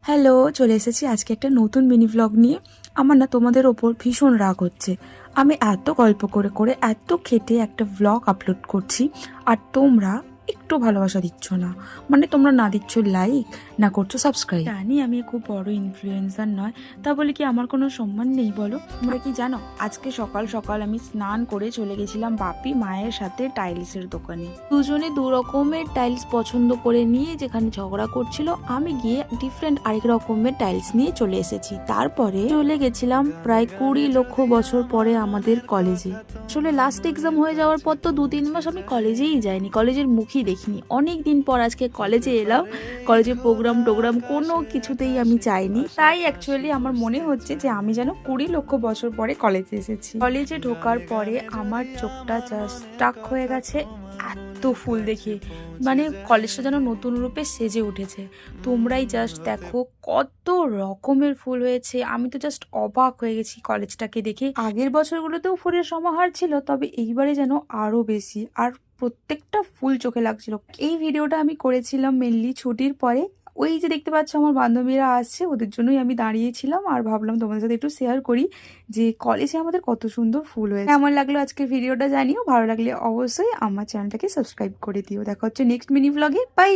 Hello, চলে এসেছি আজকে একটা নতুন মিনি ভ্লগ নিয়ে। আমার না তোমাদের ওপর ভীষণ রাগ হচ্ছে। আমি এত গল্প করে করে এত খেটে একটা ভ্লগ আপলোড করছি, আর তোমরা একটু ভালোবাসা দিচ্ছ না। মানে তোমরা না দিচ্ছ লাইক, না করছো সাবস্ক্রাইব। জানি আমি খুব বড় ইনফ্লুয়েন্সার নয়, তা বলে কি আমার কোনো সম্মান নেই বলো? তোমরা কি জানো, আজকে সকাল সকাল আমি স্নান করে চলে গেছিলাম বাপি মায়ের সাথে টাইলসের দোকানে। দুজনে দু রকমের টাইলস পছন্দ করে নিয়ে যেখানে ঝগড়া করছিল, আমি গিয়ে ডিফারেন্ট আরেক রকমের টাইলস নিয়ে চলে এসেছি। তারপরে চলে গেছিলাম প্রায় 20 লক্ষ বছর পরে আমাদের কলেজে। আসলে লাস্ট এক্সাম হয়ে যাওয়ার পর তো 2-3 মাস আমি কলেজেই যাইনি, কলেজের মুখই দেখিনি। অনেক দিন পর আজকে কলেজে এলাম, কলেজে প্রোগ্রাম টোগ্রাম কোনো কিছুতেই আমি চাইনি। তাই অ্যাকচুয়ালি আমার মনে হচ্ছে যে আমি যেন 20 লক্ষ বছর পরে কলেজে এসেছি। কলেজে ঢোকার পরে আমার চোখটা জাস্ট স্টাক হয়ে গেছে এত ফুল দেখে। মানে কলেজটা যেন নতুন রূপে সেজে উঠেছে। তোমরাই জাস্ট দেখো কত রকমের ফুল হয়েছে। আমি তো জাস্ট অবাক হয়ে গেছি কলেজটাকে দেখে। আগের বছরগুলোতেও ফুলের সমাহার ছিল, তবে এইবারে যেন আরো বেশি, আর প্রত্যেকটা ফুল চোখে লাগছিল। এই ভিডিওটা আমি করেছিলাম মেনলি ছুটির পরে। ওই যে দেখতে পাচ্ছ আমার বান্ধবীরা আসছে, ওদের জন্যই আমি দাঁড়িয়েছিলাম, আর ভাবলাম তোমাদের সাথে একটু শেয়ার করি যে কলেজে আমাদের কত সুন্দর ফুল হয়েছে। কেমন লাগলো আজকের ভিডিওটা জানিও, ভালো লাগলে অবশ্যই আমার চ্যানেলটাকে সাবস্ক্রাইব করে দিও। দেখা হচ্ছে নেক্সট মিনি ভ্লগে, বাই।